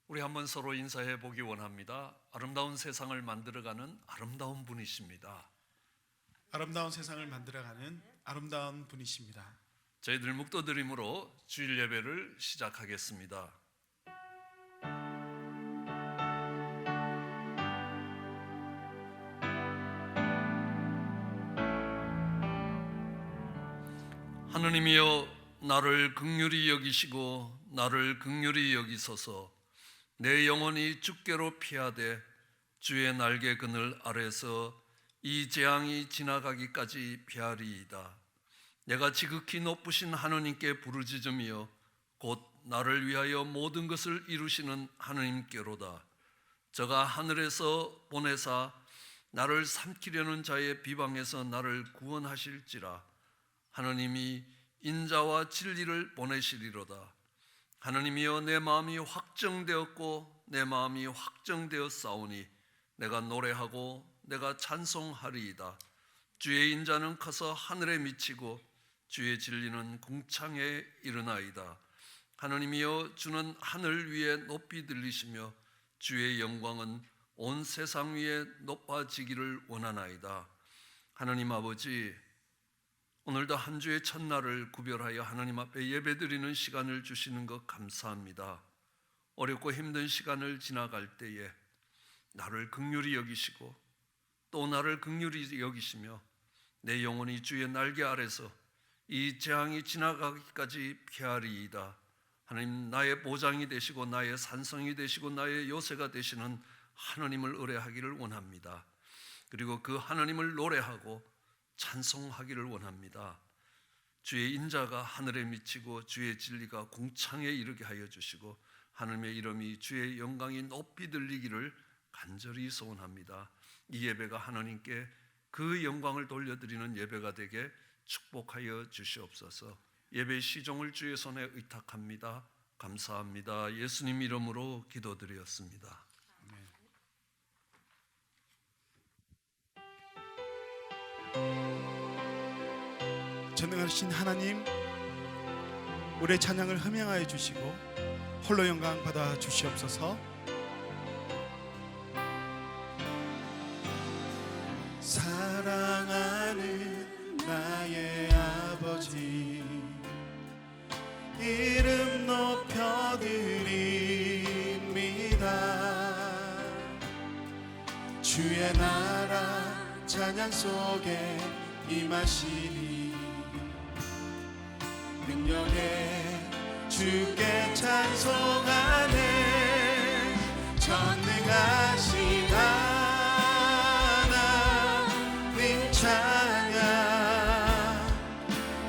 우리 한번 서로 인사해 보기 원합니다. 아름다운 세상을 만들어가는 아름다운 분이십니다. 아름다운 세상을 만들어가는 아름다운 분이십니다. 저희들 묵도드림으로 주일 예배를 시작하겠습니다. 하느님이여, 나를 긍휼히 여기시고 나를 긍휼히 여기소서. 내 영혼이 주께로 피하되 주의 날개 그늘 아래서 이 재앙이 지나가기까지 피하리이다. 내가 지극히 높으신 하느님께 부르짖으며 곧 나를 위하여 모든 것을 이루시는 하느님께로다. 저가 하늘에서 보내사 나를 삼키려는 자의 비방에서 나를 구원하실지라. 하느님이 인자와 진리를 보내시리로다. 하느님이여, 내 마음이 확정되었고 내 마음이 확정되었사오니 내가 노래하고 내가 찬송하리이다. 주의 인자는 커서 하늘에 미치고 주의 진리는 궁창에 이르나이다. 하느님이여, 주는 하늘 위에 높이 들리시며 주의 영광은 온 세상 위에 높아지기를 원하나이다. 하느님 아버지, 오늘도 한 주의 첫날을 구별하여 하나님 앞에 예배드리는 시간을 주시는 것 감사합니다. 어렵고 힘든 시간을 지나갈 때에 나를 긍휼히 여기시고 또 나를 긍휼히 여기시며 내 영혼이 주의 날개 아래서 이 재앙이 지나가기까지 피하리이다. 하나님, 나의 보장이 되시고 나의 산성이 되시고 나의 요새가 되시는 하나님을 의뢰하기를 원합니다. 그리고 그 하나님을 노래하고 찬송하기를 원합니다. 주의 인자가 하늘에 미치고 주의 진리가 궁창에 이르게 하여 주시고 하나님의 이름이 주의 영광이 높이 들리기를 간절히 소원합니다. 이 예배가 하나님께 그 영광을 돌려드리는 예배가 되게 축복하여 주시옵소서. 예배 시종을 주의 손에 의탁합니다. 감사합니다. 예수님 이름으로 기도드렸습니다. 전능하신 하나님, 우리의 찬양을 흠양하여 주시고 홀로 영광 받아 주시옵소서. 사랑하는 나의 아버지, 이름 높여드립니다. 주의 나라 찬양 속에 임하시니 능력에 주께 찬송하네. 전능하신 하나님 찬양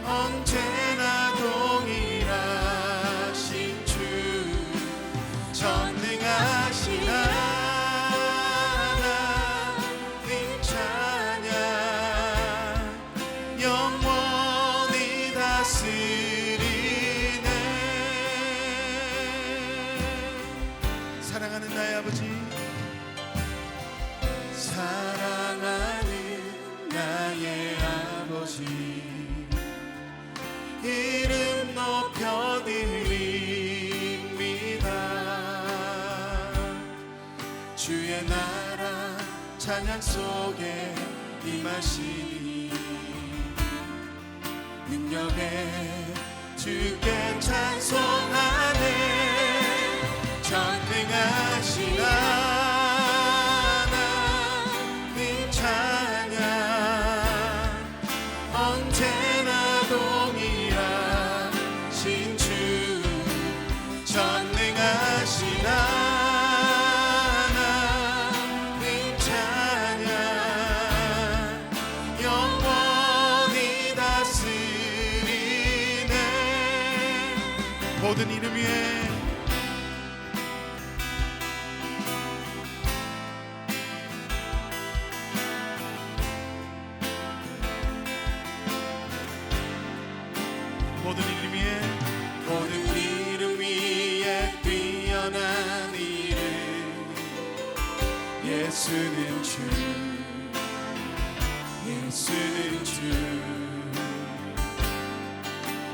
언제나 동일하신 주. 전능하신 하나님 찬양 영원히 다스리네. 사랑하는 나의 아버지, 사랑하는 나의 아버지, 이름 높여드립니다. 주의 나라 찬양 속에 임하시니 능력에 주께 찬송하네. 전능하신 하나님 찬양 언제나 동일하신 주. 전능하신 하나님 찬양 영원히 다스리네. 모든 이름 위에 모든 이름 위에 뛰어난 이름, 예수는 주, 예수는 주.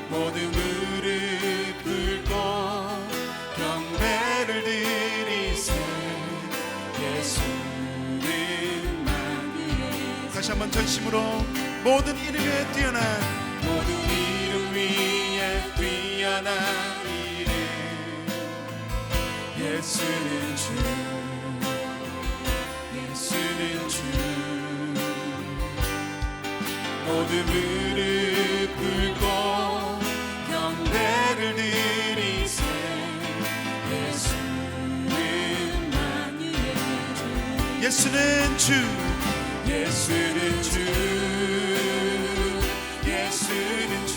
모든 무릎 꿇고 경배를 드리 다시 한번 전심으로 모든 이름 위에 뛰어난 모든 이름 위에 뛰어난 이름 예수는 주 예수는 주 모든 무릎 꿇고 경배를 드리세 예수는 만유의 주 예수는 주 예수는 주 예수는 주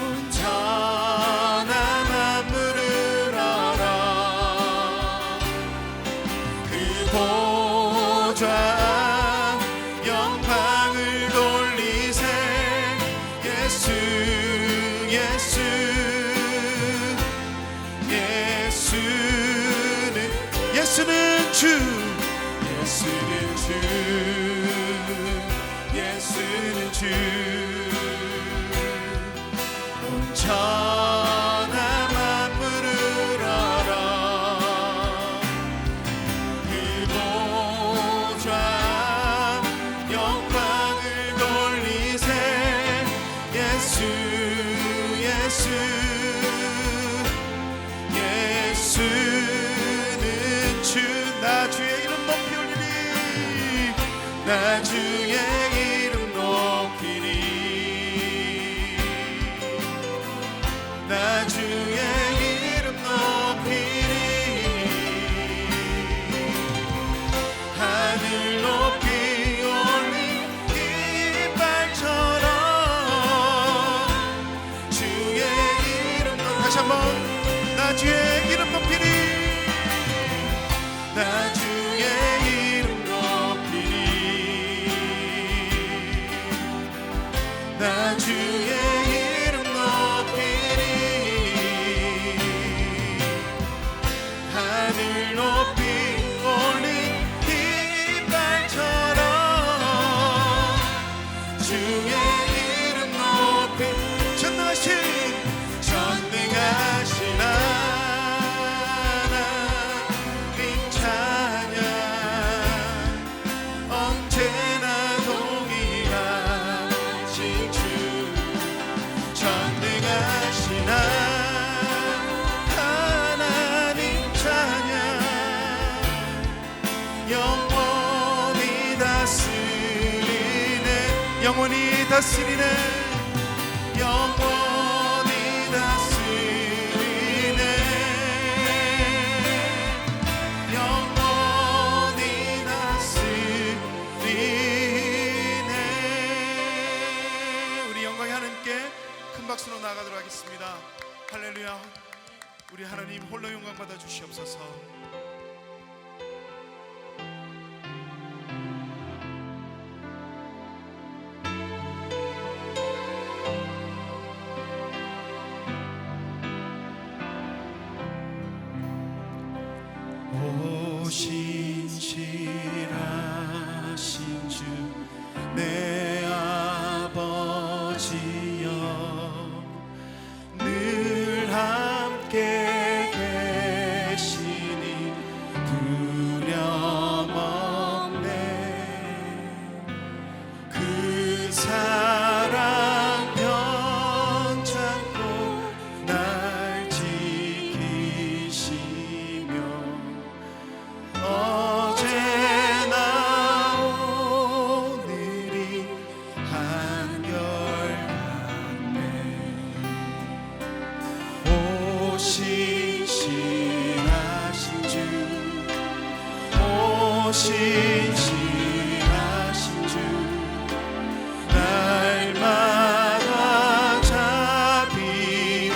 온전한 만물을 알아 그 보좌 영광을 돌리세 예수 예수 예수는 주 예수는 주 예수는 주 온전한 만물을 알아 그 보좌 영광을 돌리세 예수 예수 예수는 주 나 주의 이름 높이 올리리 나 주의 이름 높이리 나 주의 이름 높이리 하늘 높이 올린 깃발처럼 주의 이름 높이 다시 한번 나 주의 이름 높이리 나 주의 이름 높이리 나 주의 이름 높이리 하늘 높이 올린 깃발처럼 주의 이름 높이 전능하신 하나님 찬양 언제나 동일하신 주 전능하신 하나님 찬양 영원히 다스리네 영원히 다스리네 영원히 다스리네 영원히 다스리네 우리 영광의 하나님께 큰 박수로 나아가도록 하겠습니다. 할렐루야. 우리 하나님 홀로 영광 받아 주시옵소서. 신실하신 주 내 아버지여 늘 함께 계시니 두려움 없네 그 사랑 변찮고 날 지키시며 어제나 오늘이 한결같네 오 신실하신 주 오 신실하신 주 날마다 자비를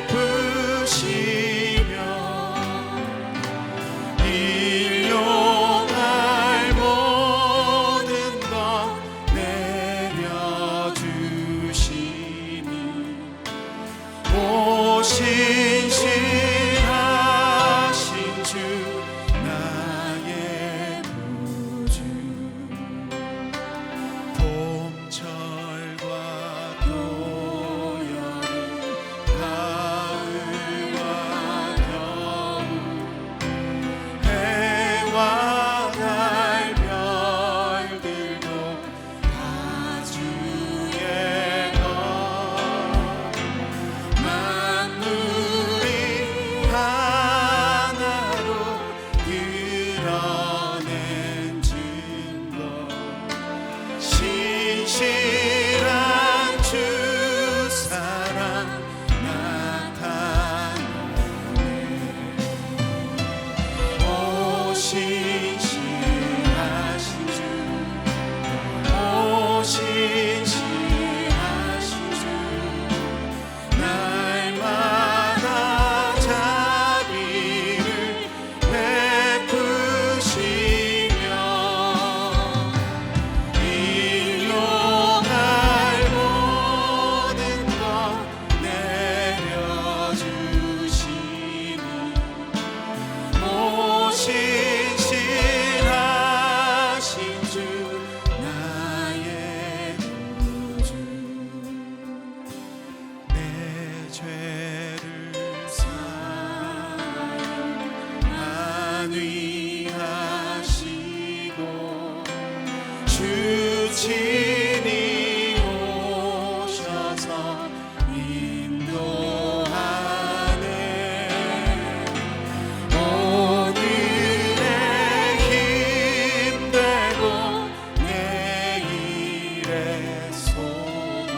베푸시며 일용할 모든 것 내려주시니 오 신실하신 주 나의 구주 봄철과 또여름 가을과 겨울 죄를 안위하시고 주 친히 오셔서 인도하네. 오늘의 힘되고 내일의 소망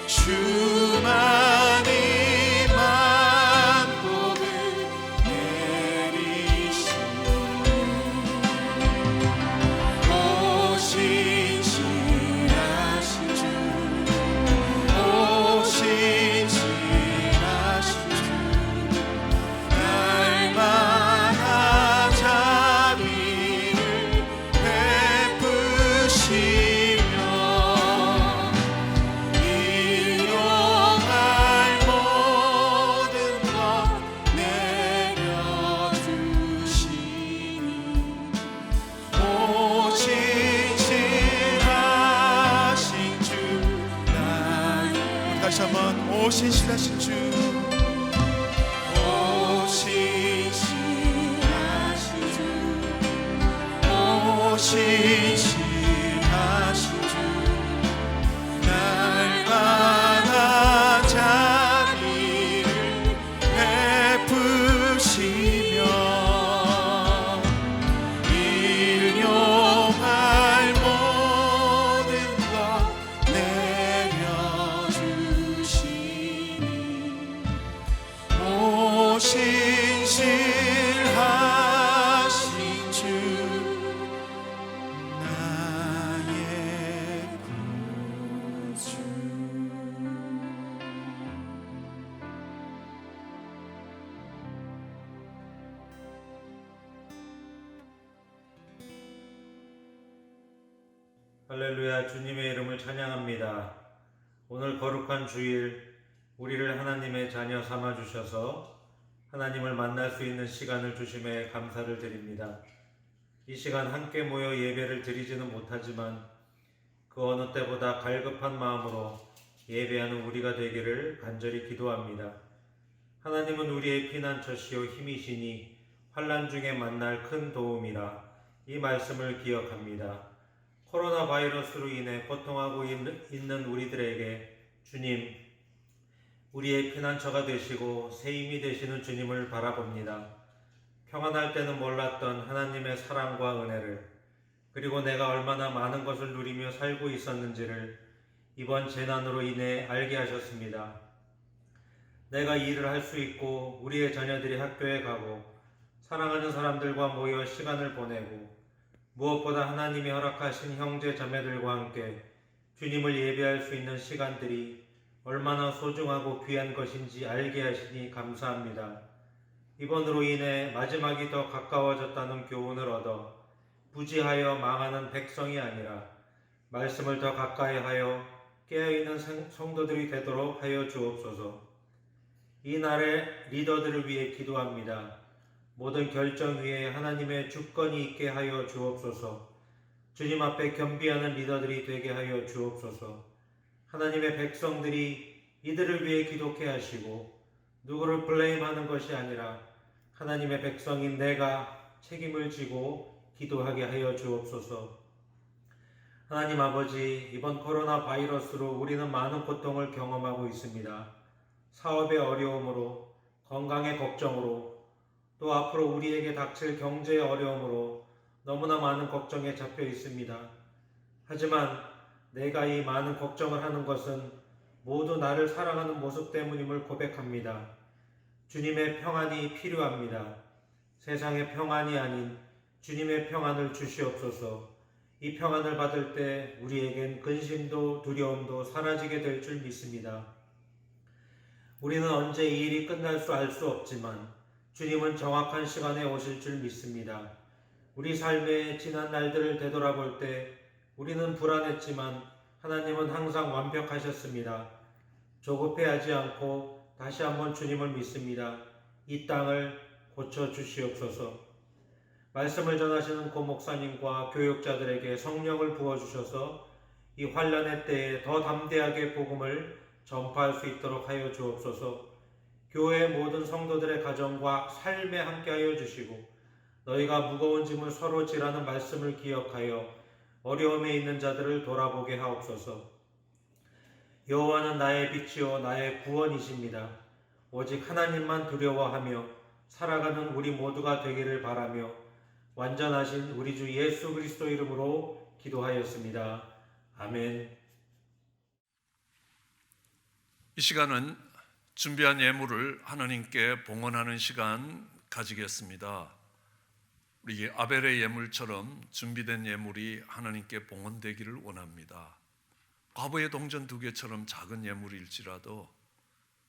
주만이 만복을 내리시네. 오신실하신 주 오신실하신 주 날마다 자비를 베푸시며 일용할 모든 것 내려주시니 오신실하신 주 나의 우리 다시 한번 오신실하신 주 오신실하신 주 오신실하신 주 날마다 자비를 베푸시며 일용할 모든 것 내려주시니 오신실하신 주 나의 구주. 할렐루야. 주님의 이름을 찬양합니다. 오늘 거룩한 주일 우리를 하나님의 자녀 삼아 주셔서 하나님을 만날 수 있는 시간을 주심에 감사를 드립니다. 이 시간 함께 모여 예배를 드리지는 못하지만 그 어느 때보다 갈급한 마음으로 예배하는 우리가 되기를 간절히 기도합니다. 하나님은 우리의 피난처시요 힘이시니 환난 중에 만날 큰 도움이라 이 말씀을 기억합니다. 코로나 바이러스로 인해 고통하고 있는 우리들에게 주님, 우리의 피난처가 되시고 새 힘이 되시는 주님을 바라봅니다. 평안할 때는 몰랐던 하나님의 사랑과 은혜를, 그리고 내가 얼마나 많은 것을 누리며 살고 있었는지를 이번 재난으로 인해 알게 하셨습니다. 내가 일을 할 수 있고 우리의 자녀들이 학교에 가고 사랑하는 사람들과 모여 시간을 보내고 무엇보다 하나님이 허락하신 형제 자매들과 함께 주님을 예배할 수 있는 시간들이 얼마나 소중하고 귀한 것인지 알게 하시니 감사합니다. 이번으로 인해 마지막이 더 가까워졌다는 교훈을 얻어 부지하여 망하는 백성이 아니라 말씀을 더 가까이 하여 깨어있는 성도들이 되도록 하여 주옵소서. 이 날의 리더들을 위해 기도합니다. 모든 결정 위에 하나님의 주권이 있게 하여 주옵소서. 주님 앞에 겸비하는 리더들이 되게 하여 주옵소서. 하나님의 백성들이 이들을 위해 기도케 하시고 누구를 블레임하는 것이 아니라 하나님의 백성인 내가 책임을 지고 기도하게 하여 주옵소서. 하나님 아버지, 이번 코로나 바이러스로 우리는 많은 고통을 경험하고 있습니다. 사업의 어려움으로, 건강의 걱정으로, 또 앞으로 우리에게 닥칠 경제의 어려움으로 너무나 많은 걱정에 잡혀 있습니다. 하지만 내가 이 많은 걱정을 하는 것은 모두 나를 사랑하는 모습 때문임을 고백합니다. 주님의 평안이 필요합니다. 세상의 평안이 아닌 주님의 평안을 주시옵소서. 이 평안을 받을 때 우리에겐 근심도 두려움도 사라지게 될 줄 믿습니다. 우리는 언제 이 일이 끝날 수 알 수 없지만 주님은 정확한 시간에 오실 줄 믿습니다. 우리 삶의 지난 날들을 되돌아볼 때 우리는 불안했지만 하나님은 항상 완벽하셨습니다. 조급해하지 않고 다시 한번 주님을 믿습니다. 이 땅을 고쳐주시옵소서. 말씀을 전하시는 고 목사님과 교육자들에게 성령을 부어주셔서 이 환난의 때에 더 담대하게 복음을 전파할 수 있도록 하여 주옵소서. 교회 모든 성도들의 가정과 삶에 함께하여 주시고 너희가 무거운 짐을 서로 지라는 말씀을 기억하여 어려움에 있는 자들을 돌아보게 하옵소서. 여호와는 나의 빛이요 나의 구원이십니다. 오직 하나님만 두려워하며 살아가는 우리 모두가 되기를 바라며 완전하신 우리 주 예수 그리스도 이름으로 기도하였습니다. 아멘. 이 시간은 준비한 예물을 하나님께 봉헌하는 시간 가지겠습니다. 우리 아벨의 예물처럼 준비된 예물이 하나님께 봉헌되기를 원합니다. 과부의 동전 2개처럼 작은 예물일지라도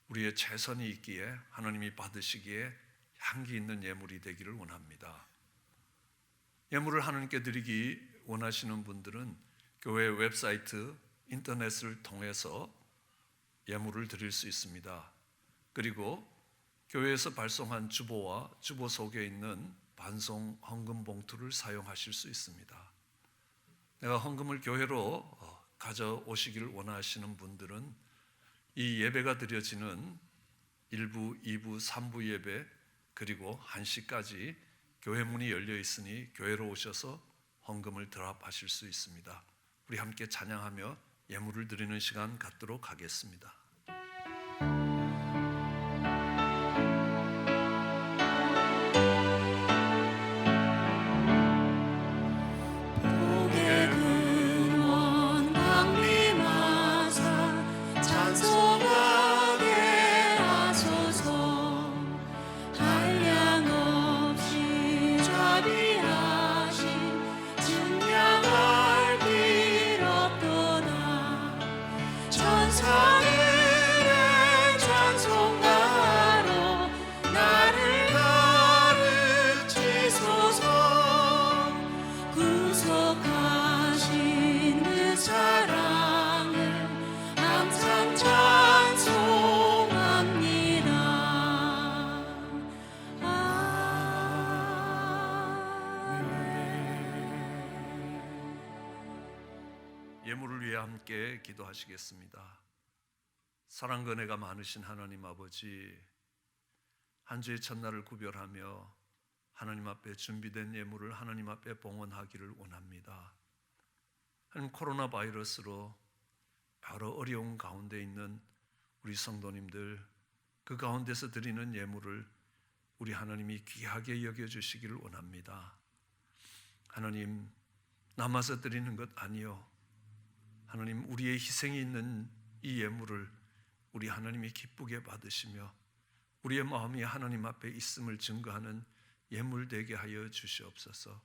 우리의 최선이 있기에 하나님이 받으시기에 향기 있는 예물이 되기를 원합니다. 예물을 하나님께 드리기 원하시는 분들은 교회 웹사이트, 인터넷을 통해서 예물을 드릴 수 있습니다. 그리고 교회에서 발송한 주보와 주보 속에 있는 반송 헌금 봉투를 사용하실 수 있습니다. 내가 헌금을 교회로 가져오시기를 원하시는 분들은 이 예배가 드려지는 1부, 2부, 3부 예배 그리고 1시까지 교회 문이 열려 있으니 교회로 오셔서 헌금을 드랍하실 수 있습니다. 우리 함께 찬양하며 예물을 드리는 시간 갖도록 하겠습니다. 복의 근원 강림하사 찬송하게 하소서. 한량없이 자비하신 증량할 길 없도다. 천사들의 찬송가로 나를 가르치소서. 구속하신 그 사랑을 항상 찬송합니다. 예물을 위해 함께 기도하시겠습니다. 사랑과 은혜가 많으신 하나님 아버지, 한 주의 첫날을 구별하며 하나님 앞에 준비된 예물을 하나님 앞에 봉헌하기를 원합니다. 하나님, 코로나 바이러스로 여러 어려운 가운데 있는 우리 성도님들, 그 가운데서 드리는 예물을 우리 하나님이 귀하게 여겨주시기를 원합니다. 하나님, 남아서 드리는 것 아니요, 하나님, 우리의 희생이 있는 이 예물을 우리 하나님이 기쁘게 받으시며 우리의 마음이 하나님 앞에 있음을 증거하는 예물 되게 하여 주시옵소서.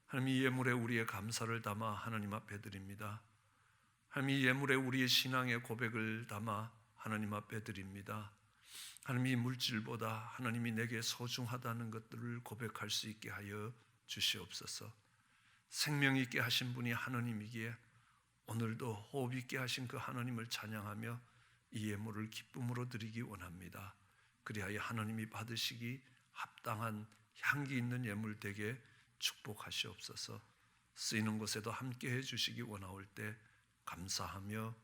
하나님, 이 예물에 우리의 감사를 담아 하나님 앞에 드립니다. 하나님, 이 예물에 우리의 신앙의 고백을 담아 하나님 앞에 드립니다. 하나님, 이 물질보다 하나님이 내게 소중하다는 것들을 고백할 수 있게 하여 주시옵소서. 생명 있게 하신 분이 하나님이기에 오늘도 호흡 있게 하신 그 하나님을 찬양하며 이 예물을 기쁨으로 드리기 원합니다. 그리하여 하나님이 받으시기 합당한 향기 있는 예물 되게 축복하시옵소서. 쓰이는 곳에도 함께 해주시기 원하올 때 감사하며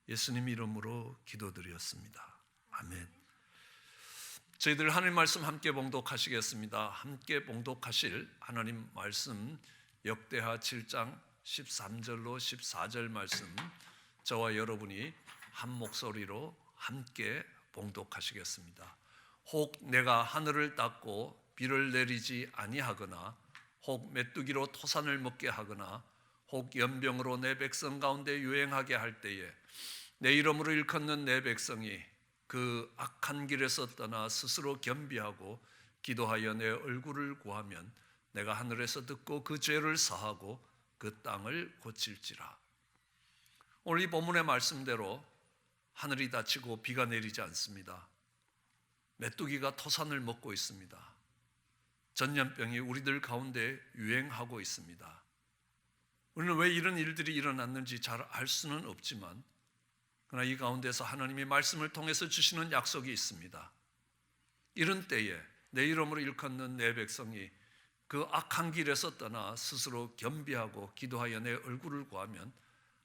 예수님 이름으로 기도드렸습니다. 아멘. 저희들 하나님 말씀 함께 봉독하시겠습니다. 함께 봉독하실 하나님 말씀 역대하 7장 13절로 14절 말씀, 저와 여러분이 한 목소리로 함께 봉독하시겠습니다. 혹 내가 하늘을 닫고 비를 내리지 아니하거나 혹 메뚜기로 토산을 먹게 하거나 혹 연병으로 내 백성 가운데 유행하게 할 때에 내 이름으로 일컫는 내 백성이 그 악한 길에서 떠나 스스로 겸비하고 기도하여 내 얼굴을 구하면 내가 하늘에서 듣고 그 죄를 사하고 그 땅을 고칠지라. 오늘 이 본문의 말씀대로 하늘이 닫히고 비가 내리지 않습니다. 메뚜기가 토산을 먹고 있습니다. 전염병이 우리들 가운데 유행하고 있습니다. 우리는 왜 이런 일들이 일어났는지 잘 알 수는 없지만 그러나 이 가운데서 하나님이 말씀을 통해서 주시는 약속이 있습니다. 이런 때에 내 이름으로 일컫는 내 백성이 그 악한 길에서 떠나 스스로 겸비하고 기도하여 내 얼굴을 구하면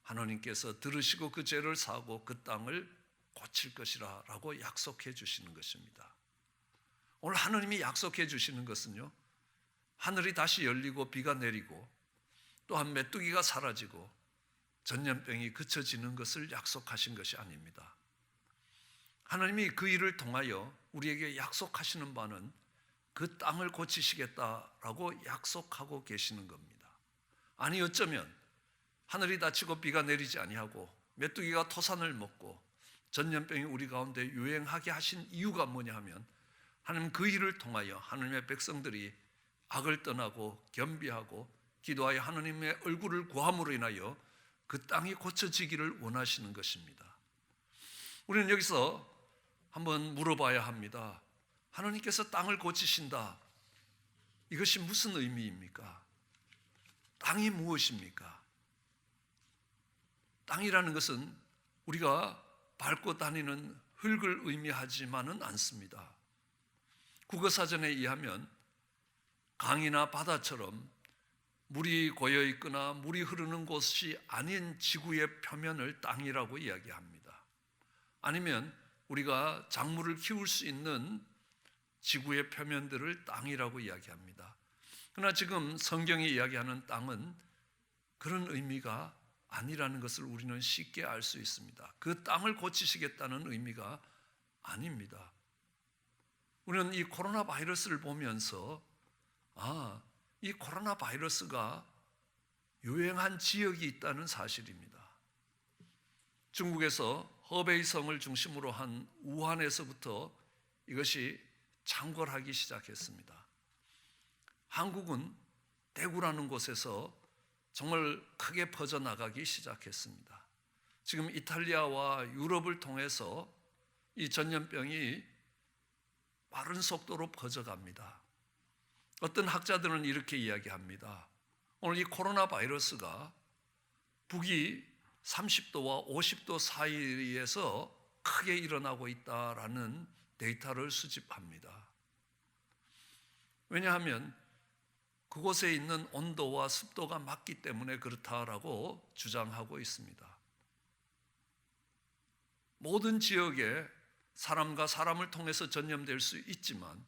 하나님께서 들으시고 그 죄를 사하고 그 땅을 고칠 것이라 라고 약속해 주시는 것입니다. 오늘 하나님이 약속해 주시는 것은요, 하늘이 다시 열리고 비가 내리고 또한 메뚜기가 사라지고 전염병이 그쳐지는 것을 약속하신 것이 아닙니다. 하나님이 그 일을 통하여 우리에게 약속하시는 바는 그 땅을 고치시겠다라고 약속하고 계시는 겁니다. 아니 어쩌면 하늘이 닫히고 비가 내리지 아니하고 메뚜기가 토산을 먹고 전염병이 우리 가운데 유행하게 하신 이유가 뭐냐 하면 하나님 그 일을 통하여 하나님의 백성들이 악을 떠나고 겸비하고 기도하여 하나님의 얼굴을 구함으로 인하여 그 땅이 고쳐지기를 원하시는 것입니다. 우리는 여기서 한번 물어봐야 합니다. 하나님께서 땅을 고치신다. 이것이 무슨 의미입니까? 땅이 무엇입니까? 땅이라는 것은 우리가 밟고 다니는 흙을 의미하지만은 않습니다. 국어사전에 의하면 강이나 바다처럼 물이 고여 있거나 물이 흐르는 곳이 아닌 지구의 표면을 땅이라고 이야기합니다. 아니면 우리가 작물을 키울 수 있는 지구의 표면들을 땅이라고 이야기합니다. 그러나 지금 성경이 이야기하는 땅은 그런 의미가 아니라는 것을 우리는 쉽게 알 수 있습니다. 그 땅을 고치시겠다는 의미가 아닙니다. 우리는 이 코로나 바이러스를 보면서 이 코로나 바이러스가 유행한 지역이 있다는 사실입니다. 중국에서 허베이성을 중심으로 한 우한에서부터 이것이 창궐하기 시작했습니다. 한국은 대구라는 곳에서 정말 크게 퍼져나가기 시작했습니다. 지금 이탈리아와 유럽을 통해서 이 전염병이 빠른 속도로 퍼져갑니다. 어떤 학자들은 이렇게 이야기합니다. 오늘 이 코로나 바이러스가 북위 30도와 50도 사이에서 크게 일어나고 있다라는 데이터를 수집합니다. 왜냐하면 그곳에 있는 온도와 습도가 맞기 때문에 그렇다라고 주장하고 있습니다. 모든 지역에 사람과 사람을 통해서 전염될 수 있지만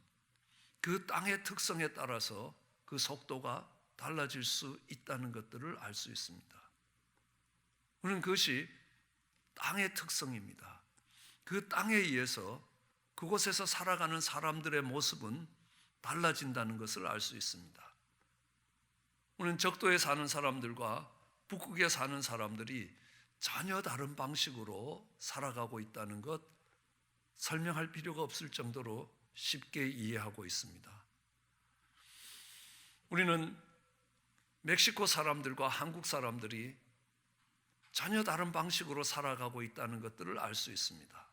그 땅의 특성에 따라서 그 속도가 달라질 수 있다는 것들을 알 수 있습니다. 우리는 그것이 땅의 특성입니다. 그 땅에 의해서 그곳에서 살아가는 사람들의 모습은 달라진다는 것을 알 수 있습니다. 우리는 적도에 사는 사람들과 북극에 사는 사람들이 전혀 다른 방식으로 살아가고 있다는 것 설명할 필요가 없을 정도로 쉽게 이해하고 있습니다. 우리는 멕시코 사람들과 한국 사람들이 전혀 다른 방식으로 살아가고 있다는 것들을 알 수 있습니다.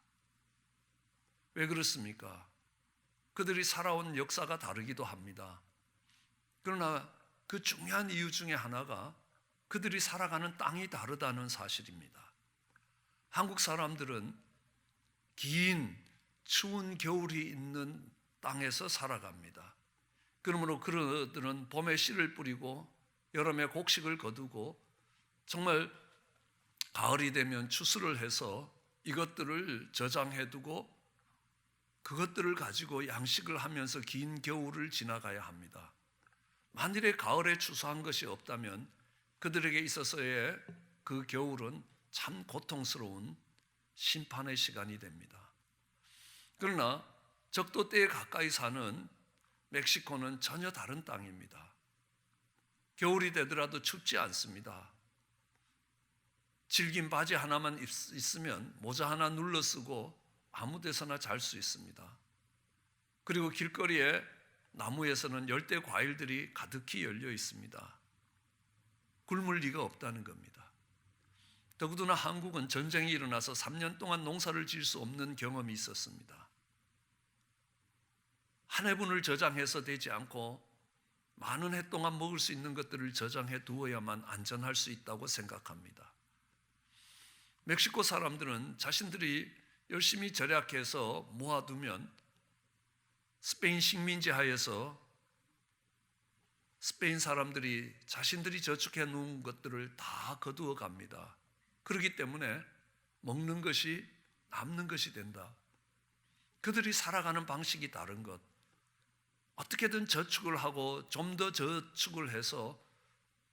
왜 그렇습니까? 그들이 살아온 역사가 다르기도 합니다. 그러나 그 중요한 이유 중에 하나가 그들이 살아가는 땅이 다르다는 사실입니다. 한국 사람들은 긴 추운 겨울이 있는 땅에서 살아갑니다. 그러므로 그들은 봄에 씨를 뿌리고 여름에 곡식을 거두고 정말 가을이 되면 추수를 해서 이것들을 저장해두고 그것들을 가지고 양식을 하면서 긴 겨울을 지나가야 합니다. 만일에 가을에 추수한 것이 없다면 그들에게 있어서의 그 겨울은 참 고통스러운 심판의 시간이 됩니다. 그러나 적도 때에 가까이 사는 멕시코는 전혀 다른 땅입니다. 겨울이 되더라도 춥지 않습니다. 질긴 바지 하나만 있으면 모자 하나 눌러 쓰고 아무 데서나 잘 수 있습니다. 그리고 길거리에 나무에서는 열대 과일들이 가득히 열려 있습니다. 굶을 리가 없다는 겁니다. 더구나 한국은 전쟁이 일어나서 3년 동안 농사를 지을 수 없는 경험이 있었습니다. 한 해분을 저장해서 되지 않고 많은 해 동안 먹을 수 있는 것들을 저장해 두어야만 안전할 수 있다고 생각합니다. 멕시코 사람들은 자신들이 열심히 절약해서 모아두면 스페인 식민지 하에서 스페인 사람들이 자신들이 저축해 놓은 것들을 다 거두어 갑니다. 그렇기 때문에 먹는 것이 남는 것이 된다. 그들이 살아가는 방식이 다른 것. 어떻게든 저축을 하고 좀 더 저축을 해서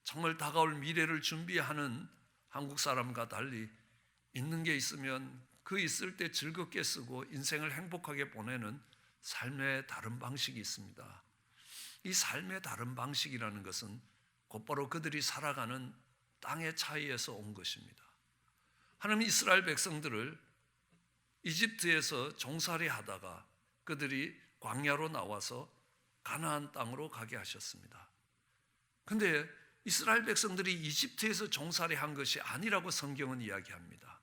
정말 다가올 미래를 준비하는 한국 사람과 달리 있는 게 있으면 그 있을 때 즐겁게 쓰고 인생을 행복하게 보내는 삶의 다른 방식이 있습니다. 이 삶의 다른 방식이라는 것은 곧바로 그들이 살아가는 땅의 차이에서 온 것입니다. 하나님 이스라엘 백성들을 이집트에서 종살이 하다가 그들이 광야로 나와서 가나안 땅으로 가게 하셨습니다. 그런데 이스라엘 백성들이 이집트에서 종살이 한 것이 아니라고 성경은 이야기합니다.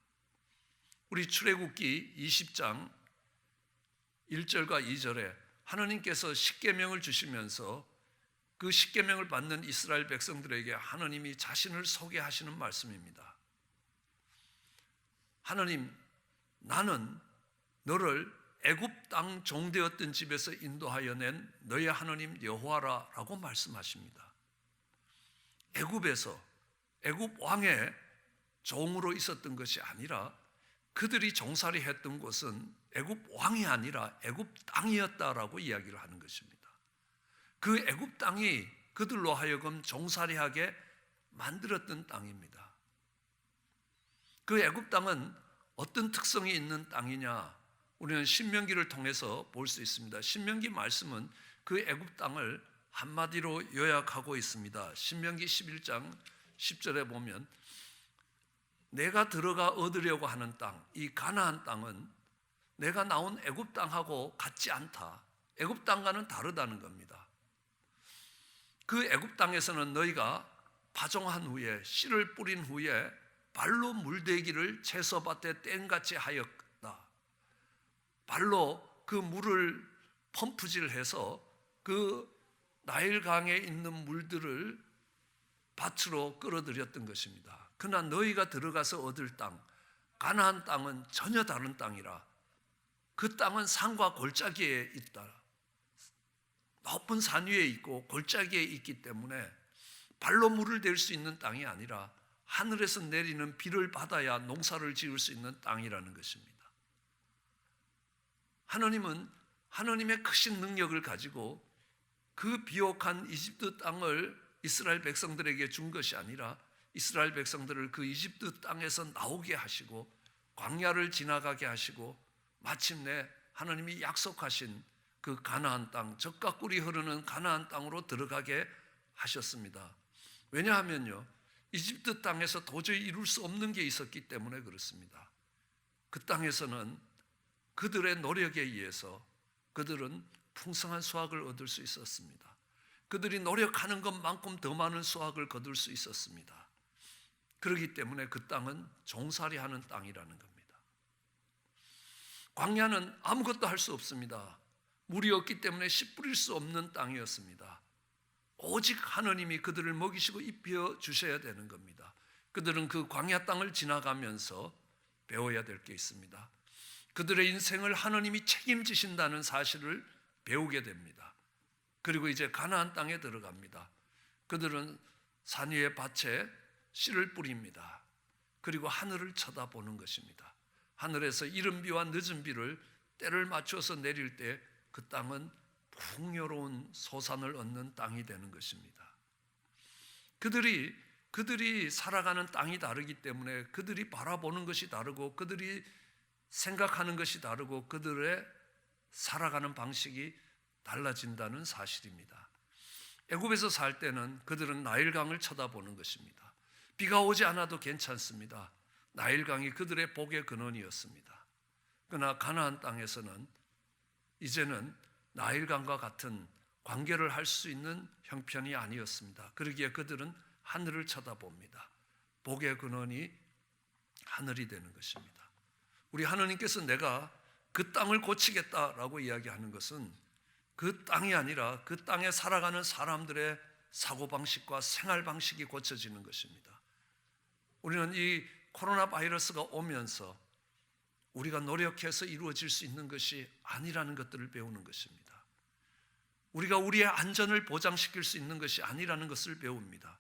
우리 출애굽기 20장 1절과 2절에 하나님께서 십계명을 주시면서 그 십계명을 받는 이스라엘 백성들에게 하나님이 자신을 소개하시는 말씀입니다. 하나님, 나는 너를 애굽 땅 종되었던 집에서 인도하여 낸 너의 하나님 여호와라라고 말씀하십니다. 애굽에서 애굽 왕의 종으로 있었던 것이 아니라 그들이 종살이 했던 곳은 애굽 왕이 아니라 애굽 땅이었다라고 이야기를 하는 것입니다. 그 애굽 땅이 그들로 하여금 종살이하게 만들었던 땅입니다. 그 애굽 땅은 어떤 특성이 있는 땅이냐? 우리는 신명기를 통해서 볼 수 있습니다. 신명기 말씀은 그 애굽 땅을 한마디로 요약하고 있습니다. 신명기 11장 10절에 보면 내가 들어가 얻으려고 하는 땅, 이 가나안 땅은 내가 나온 애굽 땅하고 같지 않다. 애굽 땅과는 다르다는 겁니다. 그 애굽 땅에서는 너희가 파종한 후에 씨를 뿌린 후에 발로 물대기를 채소밭에 땡같이 하였다. 발로 그 물을 펌프질해서 그 나일강에 있는 물들을 밭으로 끌어들였던 것입니다. 그러나 너희가 들어가서 얻을 땅, 가나안 땅은 전혀 다른 땅이라. 그 땅은 산과 골짜기에 있다. 높은 산 위에 있고 골짜기에 있기 때문에 발로 물을 댈 수 있는 땅이 아니라 하늘에서 내리는 비를 받아야 농사를 지을 수 있는 땅이라는 것입니다. 하나님은 하나님의 크신 능력을 가지고 그 비옥한 이집트 땅을 이스라엘 백성들에게 준 것이 아니라 이스라엘 백성들을 그 이집트 땅에서 나오게 하시고 광야를 지나가게 하시고 마침내 하나님이 약속하신 그 가나안 땅, 젖과 꿀이 흐르는 가나안 땅으로 들어가게 하셨습니다. 왜냐하면요, 이집트 땅에서 도저히 이룰 수 없는 게 있었기 때문에 그렇습니다. 그 땅에서는 그들의 노력에 의해서 그들은 풍성한 수확을 얻을 수 있었습니다. 그들이 노력하는 것만큼 더 많은 수확을 거둘 수 있었습니다. 그렇기 때문에 그 땅은 종살이하는 땅이라는 겁니다. 광야는 아무것도 할 수 없습니다. 물이 없기 때문에 씨 뿌릴 수 없는 땅이었습니다. 오직 하나님이 그들을 먹이시고 입혀 주셔야 되는 겁니다. 그들은 그 광야 땅을 지나가면서 배워야 될 게 있습니다. 그들의 인생을 하나님이 책임지신다는 사실을 배우게 됩니다. 그리고 이제 가나안 땅에 들어갑니다. 그들은 산 위의 밭에 씨를 뿌립니다. 그리고 하늘을 쳐다보는 것입니다. 하늘에서 이른 비와 늦은 비를 때를 맞춰서 내릴 때 그 땅은 풍요로운 소산을 얻는 땅이 되는 것입니다. 그들이 살아가는 땅이 다르기 때문에 그들이 바라보는 것이 다르고 그들이 생각하는 것이 다르고 그들의 살아가는 방식이 달라진다는 사실입니다. 애굽에서 살 때는 그들은 나일강을 쳐다보는 것입니다. 비가 오지 않아도 괜찮습니다. 나일강이 그들의 복의 근원이었습니다. 그러나 가나안 땅에서는 이제는 나일강과 같은 관계를 할 수 있는 형편이 아니었습니다. 그러기에 그들은 하늘을 쳐다봅니다. 복의 근원이 하늘이 되는 것입니다. 우리 하나님께서 내가 그 땅을 고치겠다라고 이야기하는 것은 그 땅이 아니라 그 땅에 살아가는 사람들의 사고방식과 생활방식이 고쳐지는 것입니다. 우리는 이 코로나 바이러스가 오면서 우리가 노력해서 이루어질 수 있는 것이 아니라는 것들을 배우는 것입니다. 우리가 우리의 안전을 보장시킬 수 있는 것이 아니라는 것을 배웁니다.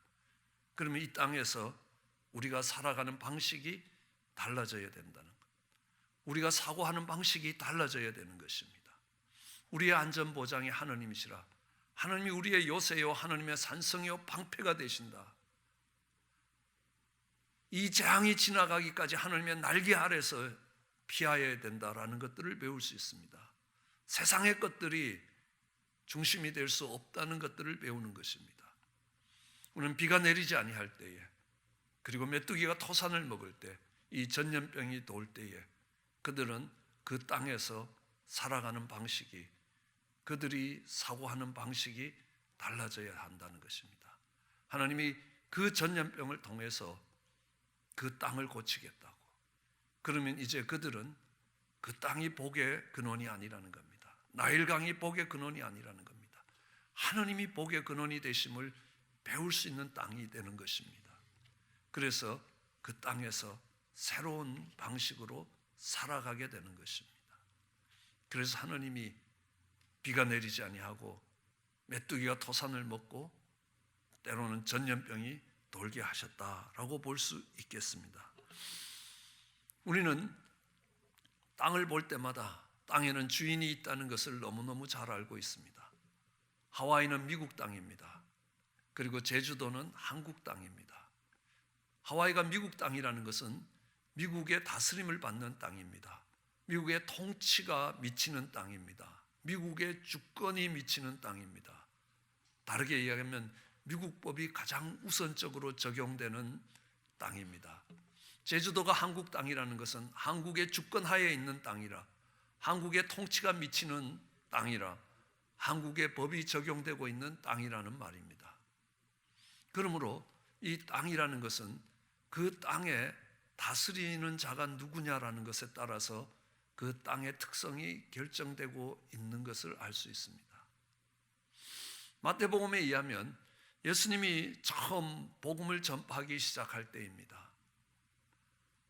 그러면 이 땅에서 우리가 살아가는 방식이 달라져야 된다는 것. 우리가 사고하는 방식이 달라져야 되는 것입니다. 우리의 안전보장이 하나님이시라. 하나님이 우리의 요새요 하나님의 산성이요 방패가 되신다. 이 재앙이 지나가기까지 하나님의 날개 아래서 피하여야 된다라는 것들을 배울 수 있습니다. 세상의 것들이 중심이 될 수 없다는 것들을 배우는 것입니다. 우리는 비가 내리지 아니할 때에, 그리고 메뚜기가 토산을 먹을 때, 이 전염병이 돌 때에 그들은 그 땅에서 살아가는 방식이, 그들이 사고하는 방식이 달라져야 한다는 것입니다. 하나님이 그 전염병을 통해서 그 땅을 고치겠다고. 그러면 이제 그들은 그 땅이 복의 근원이 아니라는 겁니다. 나일강이 복의 근원이 아니라는 겁니다. 하나님이 복의 근원이 되심을 배울 수 있는 땅이 되는 것입니다. 그래서 그 땅에서 새로운 방식으로 살아가게 되는 것입니다. 그래서 하나님이 비가 내리지 아니하고 메뚜기가 토산을 먹고 때로는 전염병이 돌게 하셨다라고 볼 수 있겠습니다. 우리는 땅을 볼 때마다 땅에는 주인이 있다는 것을 너무너무 잘 알고 있습니다. 하와이는 미국 땅입니다. 그리고 제주도는 한국 땅입니다. 하와이가 미국 땅이라는 것은 미국의 다스림을 받는 땅입니다. 미국의 통치가 미치는 땅입니다. 미국의 주권이 미치는 땅입니다. 다르게 이야기하면 미국법이 가장 우선적으로 적용되는 땅입니다. 제주도가 한국 땅이라는 것은 한국의 주권 하에 있는 땅이라, 한국의 통치가 미치는 땅이라, 한국의 법이 적용되고 있는 땅이라는 말입니다. 그러므로 이 땅이라는 것은 그 땅에 다스리는 자가 누구냐라는 것에 따라서 그 땅의 특성이 결정되고 있는 것을 알 수 있습니다. 마태복음에 의하면 예수님이 처음 복음을 전파하기 시작할 때입니다.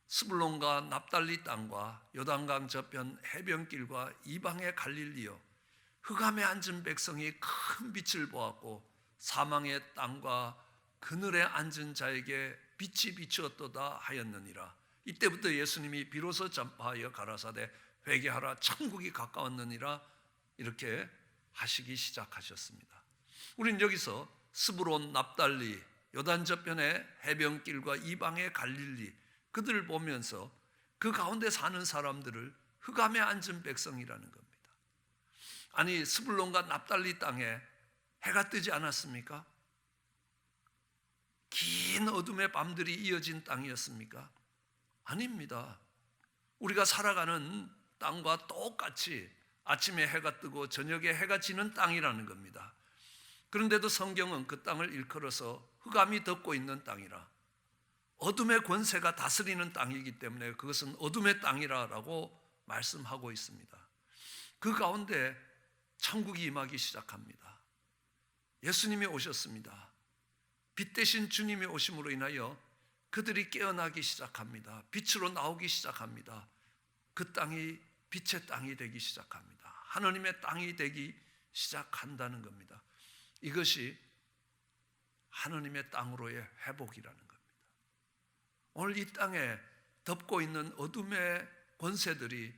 스불론과 납달리 땅과 요단강 저편 해변길과 이방의 갈릴리여, 흑암에 앉은 백성이 큰 빛을 보았고 사망의 땅과 그늘에 앉은 자에게 빛이 비추었도다 하였느니라. 이때부터 예수님이 비로소 전파하여 가라사대 회개하라, 천국이 가까웠느니라, 이렇게 하시기 시작하셨습니다. 우리는 여기서 스불론, 납달리, 요단 저편의 해변길과 이방의 갈릴리, 그들을 보면서 그 가운데 사는 사람들을 흑암에 앉은 백성이라는 겁니다. 아니, 스불론과 납달리 땅에 해가 뜨지 않았습니까? 긴 어둠의 밤들이 이어진 땅이었습니까? 아닙니다. 우리가 살아가는 땅과 똑같이 아침에 해가 뜨고 저녁에 해가 지는 땅이라는 겁니다. 그런데도 성경은 그 땅을 일컬어서 흑암이 덮고 있는 땅이라, 어둠의 권세가 다스리는 땅이기 때문에 그것은 어둠의 땅이라고 말씀하고 있습니다. 그 가운데 천국이 임하기 시작합니다. 예수님이 오셨습니다. 빛 대신 주님이 오심으로 인하여 그들이 깨어나기 시작합니다. 빛으로 나오기 시작합니다. 그 땅이 빛의 땅이 되기 시작합니다. 하나님의 땅이 되기 시작한다는 겁니다. 이것이 하나님의 땅으로의 회복이라는 겁니다. 오늘 이 땅에 덮고 있는 어둠의 권세들이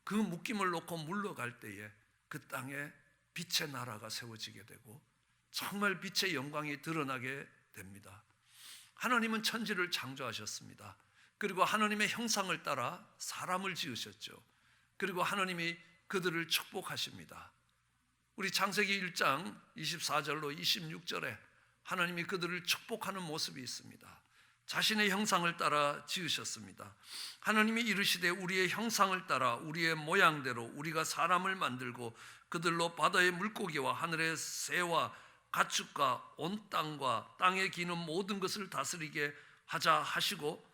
그 묶임을 놓고 물러갈 때에 그 땅에 빛의 나라가 세워지게 되고 정말 빛의 영광이 드러나게 됩니다. 하나님은 천지를 창조하셨습니다. 그리고 하나님의 형상을 따라 사람을 지으셨죠. 그리고 하나님이 그들을 축복하십니다. 우리 창세기 1장 24절로 26절에 하나님이 그들을 축복하는 모습이 있습니다. 자신의 형상을 따라 지으셨습니다. 하나님이 이르시되 우리의 형상을 따라 우리의 모양대로 우리가 사람을 만들고 그들로 바다의 물고기와 하늘의 새와 가축과 온 땅과 땅에 기는 모든 것을 다스리게 하자 하시고,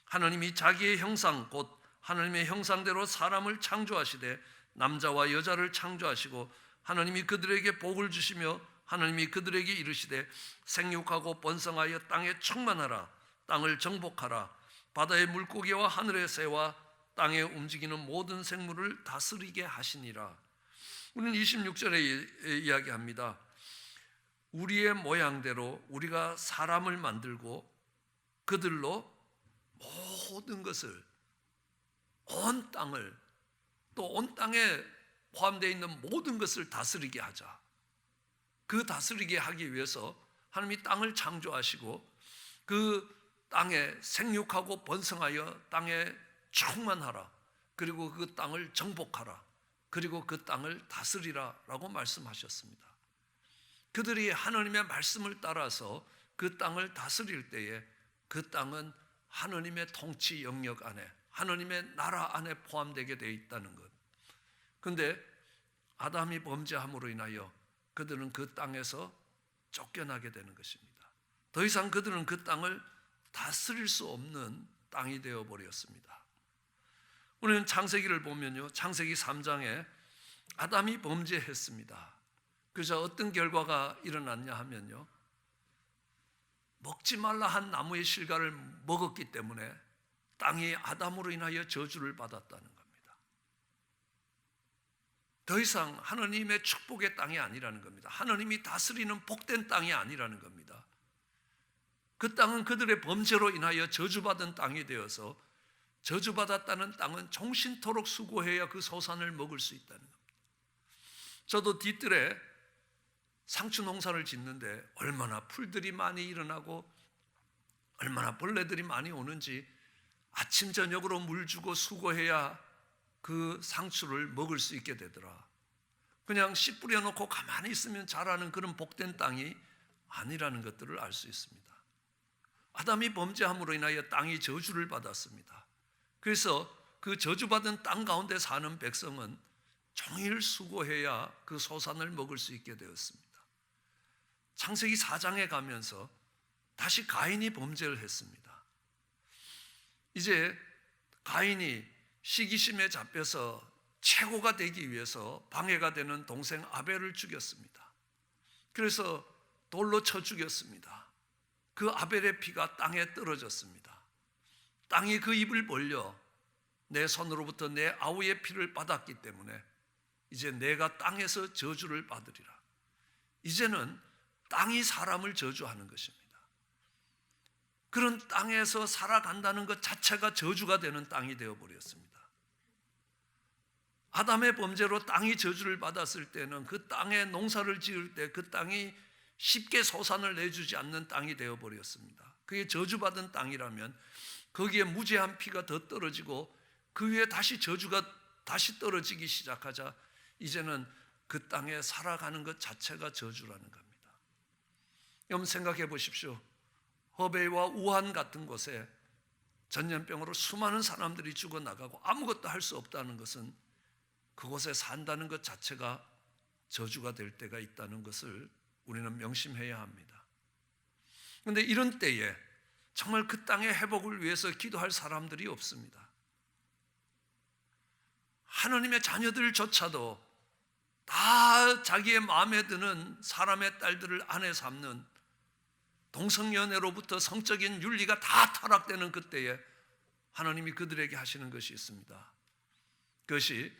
하나님이 자기의 형상 곧 하나님의 형상대로 사람을 창조하시되 남자와 여자를 창조하시고 하나님이 그들에게 복을 주시며 하나님이 그들에게 이르시되 생육하고 번성하여 땅에 충만하라, 땅을 정복하라, 바다의 물고기와 하늘의 새와 땅에 움직이는 모든 생물을 다스리게 하시니라. 우리는 26절에 이야기합니다. 우리의 모양대로 우리가 사람을 만들고 그들로 모든 것을 온 땅을, 또 온 땅에 포함되어 있는 모든 것을 다스리게 하자. 그 다스리게 하기 위해서 하나님이 땅을 창조하시고 그 땅에 생육하고 번성하여 땅에 충만하라. 그리고 그 땅을 정복하라. 그리고 그 땅을 다스리라 라고 말씀하셨습니다. 그들이 하나님의 말씀을 따라서 그 땅을 다스릴 때에 그 땅은 하나님의 통치 영역 안에, 하나님의 나라 안에 포함되게 되어 있다는 것. 그런데 아담이 범죄함으로 인하여 그들은 그 땅에서 쫓겨나게 되는 것입니다. 더 이상 그들은 그 땅을 다스릴 수 없는 땅이 되어버렸습니다. 우리는 창세기를 보면요, 창세기 3장에 아담이 범죄했습니다. 그래서 어떤 결과가 일어났냐 하면요, 먹지 말라 한 나무의 실과를 먹었기 때문에 땅이 아담으로 인하여 저주를 받았다는 겁니다. 더 이상 하나님의 축복의 땅이 아니라는 겁니다. 하나님이 다스리는 복된 땅이 아니라는 겁니다. 그 땅은 그들의 범죄로 인하여 저주받은 땅이 되어서 저주받았다는 땅은 종신토록 수고해야 그 소산을 먹을 수 있다는 겁니다. 저도 뒤뜰에 상추 농사를 짓는데 얼마나 풀들이 많이 일어나고 얼마나 벌레들이 많이 오는지 아침 저녁으로 물 주고 수고해야 그 상추를 먹을 수 있게 되더라. 그냥 씨 뿌려놓고 가만히 있으면 자라는 그런 복된 땅이 아니라는 것들을 알 수 있습니다. 아담이 범죄함으로 인하여 땅이 저주를 받았습니다. 그래서 그 저주받은 땅 가운데 사는 백성은 종일 수고해야 그 소산을 먹을 수 있게 되었습니다. 창세기 4장에 가면서 다시 가인이 범죄를 했습니다. 이제 가인이 시기심에 잡혀서 최고가 되기 위해서 방해가 되는 동생 아벨을 죽였습니다. 그래서 돌로 쳐 죽였습니다. 그 아벨의 피가 땅에 떨어졌습니다. 땅이 그 입을 벌려 내 손으로부터 내 아우의 피를 받았기 때문에 이제 내가 땅에서 저주를 받으리라. 이제는 땅이 사람을 저주하는 것입니다. 그런 땅에서 살아간다는 것 자체가 저주가 되는 땅이 되어버렸습니다. 아담의 범죄로 땅이 저주를 받았을 때는 그 땅에 농사를 지을 때 그 땅이 쉽게 소산을 내주지 않는 땅이 되어버렸습니다. 그게 저주받은 땅이라면 거기에 무죄한 피가 더 떨어지고 그 위에 다시 저주가 다시 떨어지기 시작하자 이제는 그 땅에 살아가는 것 자체가 저주라는 겁니다. 여러분 생각해 보십시오. 허베이와 우한 같은 곳에 전염병으로 수많은 사람들이 죽어나가고 아무것도 할 수 없다는 것은 그곳에 산다는 것 자체가 저주가 될 때가 있다는 것을 우리는 명심해야 합니다. 그런데 이런 때에 정말 그 땅의 회복을 위해서 기도할 사람들이 없습니다. 하나님의 자녀들조차도 다 자기의 마음에 드는 사람의 딸들을 아내 삼는 동성연애로부터 성적인 윤리가 다 타락되는 그때에 하나님이 그들에게 하시는 것이 있습니다. 그것이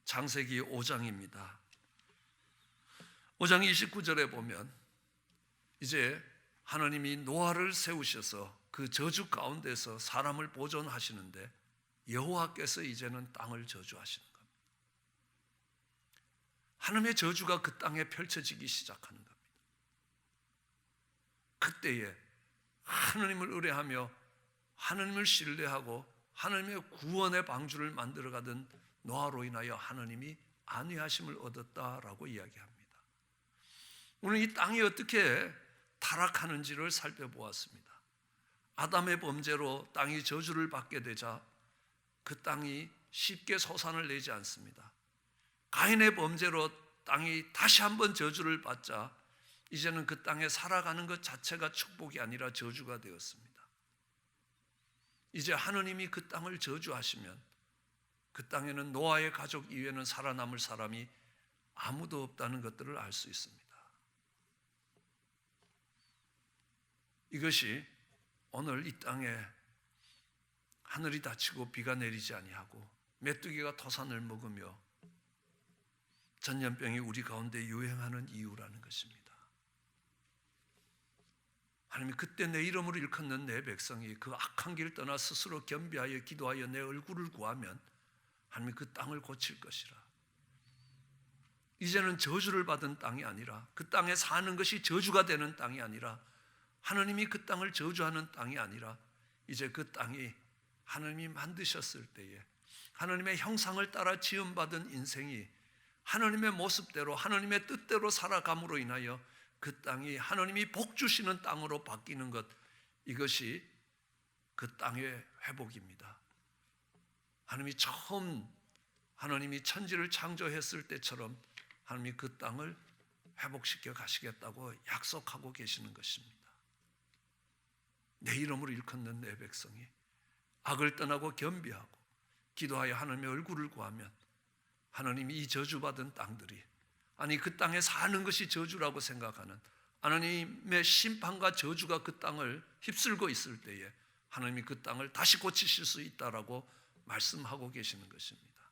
창세기 5장입니다. 5장 29절에 보면 이제 하나님이 노아를 세우셔서 그 저주 가운데서 사람을 보존하시는데 여호와께서 이제는 땅을 저주하시는 겁니다. 하나님의 저주가 그 땅에 펼쳐지기 시작하는 겁니다. 그때에 하나님을 의뢰하며 하나님을 신뢰하고 하나님의 구원의 방주를 만들어가던 노아로 인하여 하나님이 안위하심을 얻었다라고 이야기합니다. 오늘 이 땅이 어떻게 타락하는지를 살펴보았습니다. 아담의 범죄로 땅이 저주를 받게 되자 그 땅이 쉽게 소산을 내지 않습니다. 가인의 범죄로 땅이 다시 한번 저주를 받자 이제는 그 땅에 살아가는 것 자체가 축복이 아니라 저주가 되었습니다. 이제 하나님이 그 땅을 저주하시면 그 땅에는 노아의 가족 이외에는 살아남을 사람이 아무도 없다는 것들을 알 수 있습니다. 이것이 오늘 이 땅에 하늘이 닫히고 비가 내리지 아니하고 메뚜기가 토산을 먹으며 전염병이 우리 가운데 유행하는 이유라는 것입니다. 하나님이 그때 내 이름으로 일컫는 내 백성이 그 악한 길 떠나 스스로 겸비하여 기도하여 내 얼굴을 구하면 하나님이 그 땅을 고칠 것이라. 이제는 저주를 받은 땅이 아니라, 그 땅에 사는 것이 저주가 되는 땅이 아니라, 하나님이 그 땅을 저주하는 땅이 아니라, 이제 그 땅이 하나님이 만드셨을 때에 하나님의 형상을 따라 지음받은 인생이 하나님의 모습대로 하나님의 뜻대로 살아감으로 인하여 그 땅이 하나님이 복 주시는 땅으로 바뀌는 것, 이것이 그 땅의 회복입니다. 하나님이 처음 하나님이 천지를 창조했을 때처럼 하나님이 그 땅을 회복시켜 가시겠다고 약속하고 계시는 것입니다. 내 이름으로 일컫는 내 백성이 악을 떠나고 겸비하고 기도하여 하나님의 얼굴을 구하면 하나님이 이 저주받은 땅들이, 아니 그 땅에 사는 것이 저주라고 생각하는 하나님의 심판과 저주가 그 땅을 휩쓸고 있을 때에 하나님이 그 땅을 다시 고치실 수 있다라고 말씀하고 계시는 것입니다.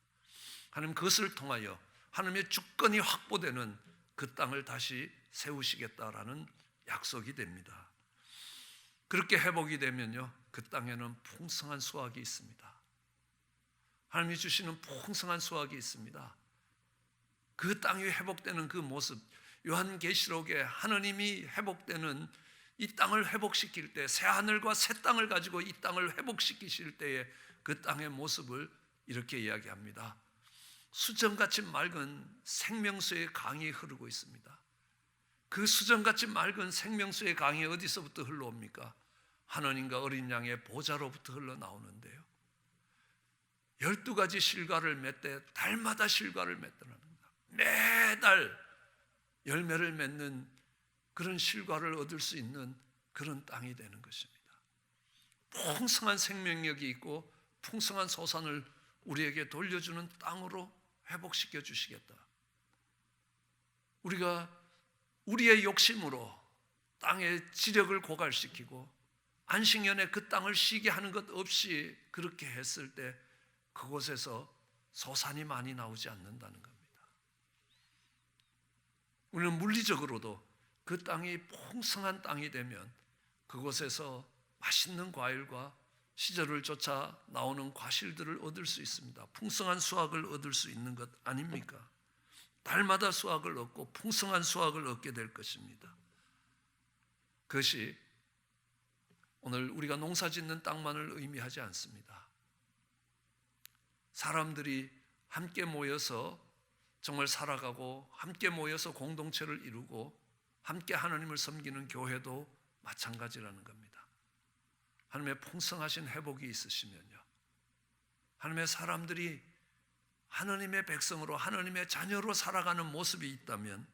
하나님 그것을 통하여 하나님의 주권이 확보되는 그 땅을 다시 세우시겠다라는 약속이 됩니다. 그렇게 회복이 되면요, 그 땅에는 풍성한 수확이 있습니다. 하나님이 주시는 풍성한 수확이 있습니다. 그 땅이 회복되는 그 모습, 요한계시록에 하나님이 회복되는 이 땅을 회복시킬 때, 새 하늘과 새 땅을 가지고 이 땅을 회복시키실 때의 그 땅의 모습을 이렇게 이야기합니다. 수정같이 맑은 생명수의 강이 흐르고 있습니다. 그 수정같이 맑은 생명수의 강이 어디서부터 흘러옵니까? 하나님과 어린 양의 보좌로부터 흘러나오는데요, 12가지 실과를 맺되 달마다 실과를 맺더랍니다. 매달 열매를 맺는 그런 실과를 얻을 수 있는 그런 땅이 되는 것입니다. 풍성한 생명력이 있고 풍성한 소산을 우리에게 돌려주는 땅으로 회복시켜 주시겠다. 우리가 우리의 욕심으로 땅의 지력을 고갈시키고 안식년에 그 땅을 쉬게 하는 것 없이 그렇게 했을 때 그곳에서 소산이 많이 나오지 않는다는 겁니다. 우리는 물리적으로도 그 땅이 풍성한 땅이 되면 그곳에서 맛있는 과일과 시절을 쫓아 나오는 과실들을 얻을 수 있습니다. 풍성한 수확을 얻을 수 있는 것 아닙니까? 달마다 수확을 얻고 풍성한 수확을 얻게 될 것입니다. 그것이 오늘 우리가 농사 짓는 땅만을 의미하지 않습니다. 사람들이 함께 모여서 정말 살아가고 함께 모여서 공동체를 이루고 함께 하나님을 섬기는 교회도 마찬가지라는 겁니다. 하나님의 풍성하신 회복이 있으시면요, 하나님의 사람들이 하나님의 백성으로 하나님의 자녀로 살아가는 모습이 있다면,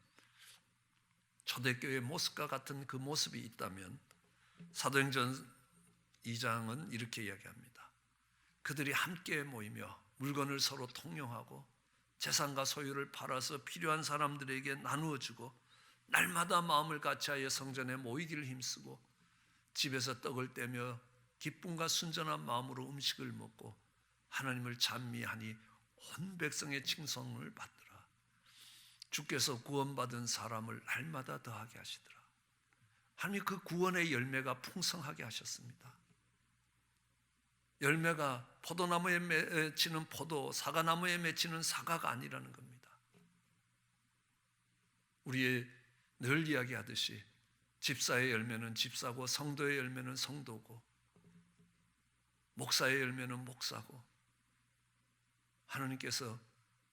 초대교회의 모습과 같은 그 모습이 있다면 사도행전 2장은 이렇게 이야기합니다. 그들이 함께 모이며 물건을 서로 통용하고 재산과 소유를 팔아서 필요한 사람들에게 나누어 주고 날마다 마음을 같이하여 성전에 모이기를 힘쓰고 집에서 떡을 떼며 기쁨과 순전한 마음으로 음식을 먹고 하나님을 찬미하니 온 백성의 칭송을 받더라. 주께서 구원받은 사람을 날마다 더하게 하시더라. 하나님이 그 구원의 열매가 풍성하게 하셨습니다. 열매가 포도나무에 맺히는 포도, 사과나무에 맺히는 사과가 아니라는 겁니다. 우리 늘 이야기하듯이 집사의 열매는 집사고 성도의 열매는 성도고 목사의 열매는 목사고, 하나님께서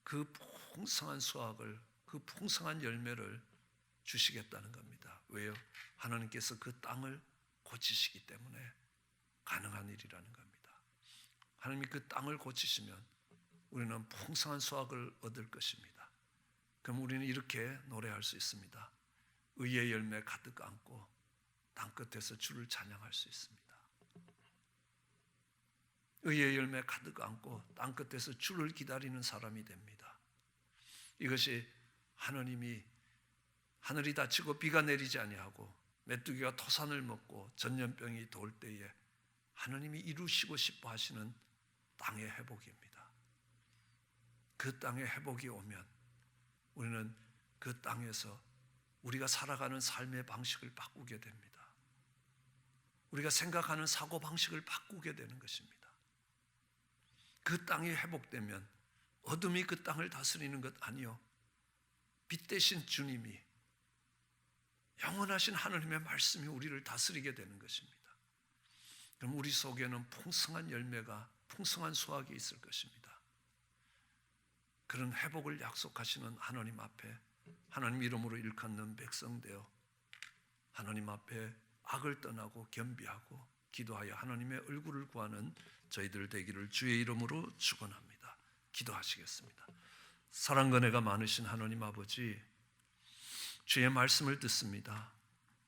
그 풍성한 수확을, 그 풍성한 열매를 주시겠다는 겁니다. 왜요? 하나님께서 그 땅을 고치시기 때문에 가능한 일이라는 겁니다. 하나님이 그 땅을 고치시면 우리는 풍성한 수확을 얻을 것입니다. 그럼 우리는 이렇게 노래할 수 있습니다. 의의 열매 가득 안고 땅끝에서 주를 찬양할 수 있습니다. 의의 열매 가득 안고 땅끝에서 주를 기다리는 사람이 됩니다. 이것이 하나님이 하늘이 닫히고 비가 내리지 아니하고 메뚜기가 토산을 먹고 전염병이 돌 때에 하나님이 이루시고 싶어 하시는 땅의 회복입니다. 그 땅의 회복이 오면 우리는 그 땅에서 우리가 살아가는 삶의 방식을 바꾸게 됩니다. 우리가 생각하는 사고방식을 바꾸게 되는 것입니다. 그 땅이 회복되면 어둠이 그 땅을 다스리는 것 아니요, 빛 대신 주님이, 영원하신 하나님의 말씀이 우리를 다스리게 되는 것입니다. 그럼 우리 속에는 풍성한 열매가, 풍성한 수확이 있을 것입니다. 그런 회복을 약속하시는 하나님 앞에 하나님 이름으로 일컫는 백성 되어 하나님 앞에 악을 떠나고 겸비하고 기도하여 하나님의 얼굴을 구하는 저희들 되기를 주의 이름으로 축원합니다. 기도하시겠습니다. 사랑과 은혜가 많으신 하나님 아버지, 주의 말씀을 듣습니다.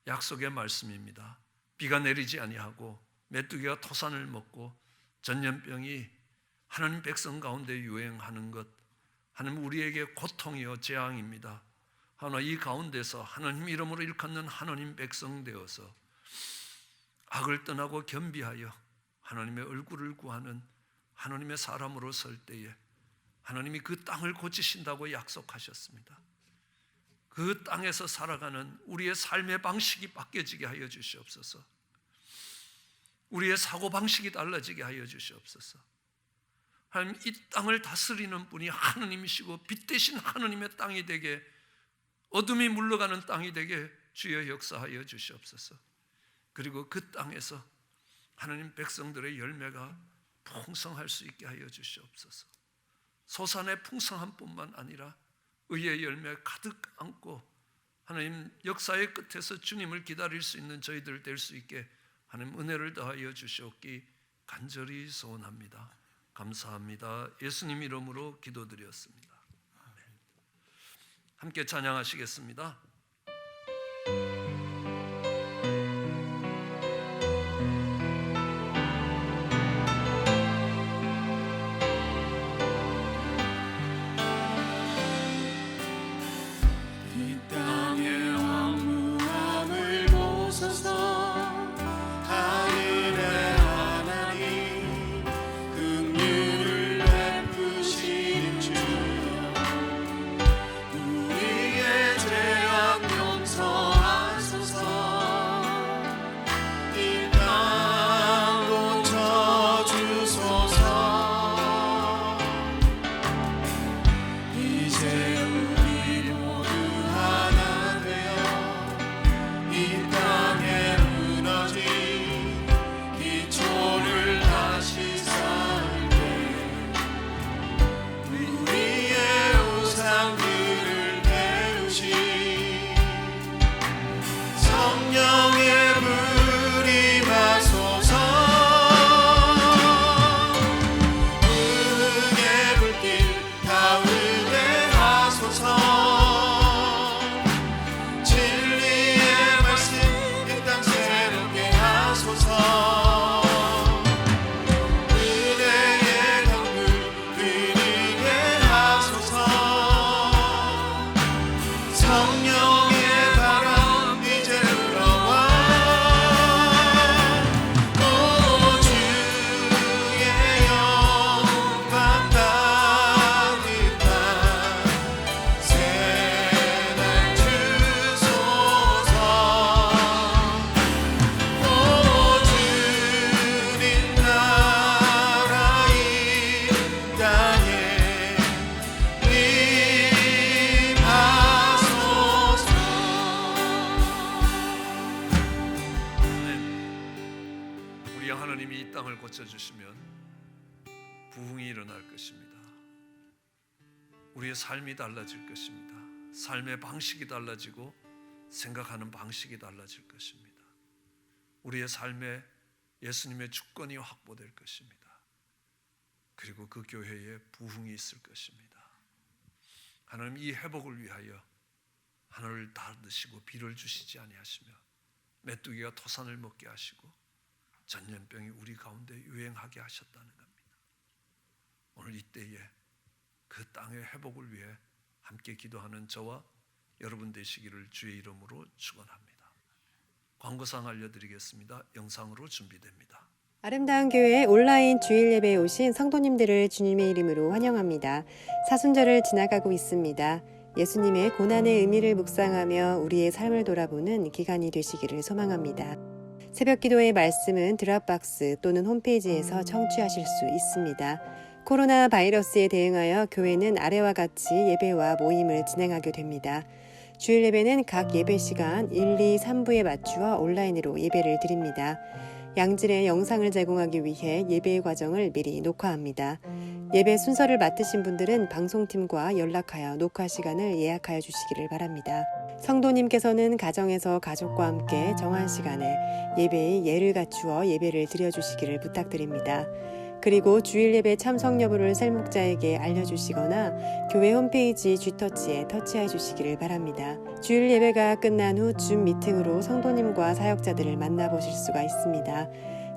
약속의 말씀입니다. 비가 내리지 아니하고 메뚜기가 토산을 먹고 전염병이 하나님 백성 가운데 유행하는 것, 하나님 우리에게 고통이요 재앙입니다. 하나 이 가운데서 하나님 이름으로 일컫는 하나님 백성 되어서 악을 떠나고 겸비하여 하나님의 얼굴을 구하는 하나님의 사람으로 설 때에 하나님이 그 땅을 고치신다고 약속하셨습니다. 그 땅에서 살아가는 우리의 삶의 방식이 바뀌어지게 하여 주시옵소서. 우리의 사고방식이 달라지게 하여 주시옵소서. 하나님, 이 땅을 다스리는 분이 하나님이시고 빛 대신 하나님의 땅이 되게, 어둠이 물러가는 땅이 되게 주여 역사하여 주시옵소서. 그리고 그 땅에서 하나님 백성들의 열매가 풍성할 수 있게 하여 주시옵소서. 소산의 풍성한 뿐만 아니라 의의 열매 가득 안고 하나님 역사의 끝에서 주님을 기다릴 수 있는 저희들 될 수 있게 하나님 은혜를 더하여 주시옵기 간절히 소원합니다. 감사합니다. 예수님 이름으로 기도드렸습니다. 아멘. 함께 찬양하시겠습니다. 하나님이 이 땅을 고쳐주시면 부흥이 일어날 것입니다. 우리의 삶이 달라질 것입니다. 삶의 방식이 달라지고 생각하는 방식이 달라질 것입니다. 우리의 삶에 예수님의 주권이 확보될 것입니다. 그리고 그 교회에 부흥이 있을 것입니다. 하나님 이 회복을 위하여 하늘을 닫으시고 비를 주시지 아니하시며 메뚜기가 토산을 먹게 하시고 전염병이 우리 가운데 유행하게 하셨다는 겁니다. 오늘 이때에 그 땅의 회복을 위해 함께 기도하는 저와 여러분 되시기를 주의 이름으로 축원합니다. 광고상 알려드리겠습니다. 영상으로 준비됩니다. 아름다운 교회 온라인 주일 예배에 오신 성도님들을 주님의 이름으로 환영합니다. 사순절을 지나가고 있습니다. 예수님의 고난의 의미를 묵상하며 우리의 삶을 돌아보는 기간이 되시기를 소망합니다. 새벽 기도의 말씀은 드랍박스 또는 홈페이지에서 청취하실 수 있습니다. 코로나 바이러스에 대응하여 교회는 아래와 같이 예배와 모임을 진행하게 됩니다. 주일 예배는 각 예배 시간 1, 2, 3부에 맞추어 온라인으로 예배를 드립니다. 양질의 영상을 제공하기 위해 예배의 과정을 미리 녹화합니다. 예배 순서를 맡으신 분들은 방송팀과 연락하여 녹화 시간을 예약하여 주시기를 바랍니다. 성도님께서는 가정에서 가족과 함께 정한 시간에 예배의 예를 갖추어 예배를 드려주시기를 부탁드립니다. 그리고 주일 예배 참석 여부를 셀목자에게 알려주시거나 교회 홈페이지 G터치에 터치해 주시기를 바랍니다. 주일 예배가 끝난 후 줌 미팅으로 성도님과 사역자들을 만나보실 수가 있습니다.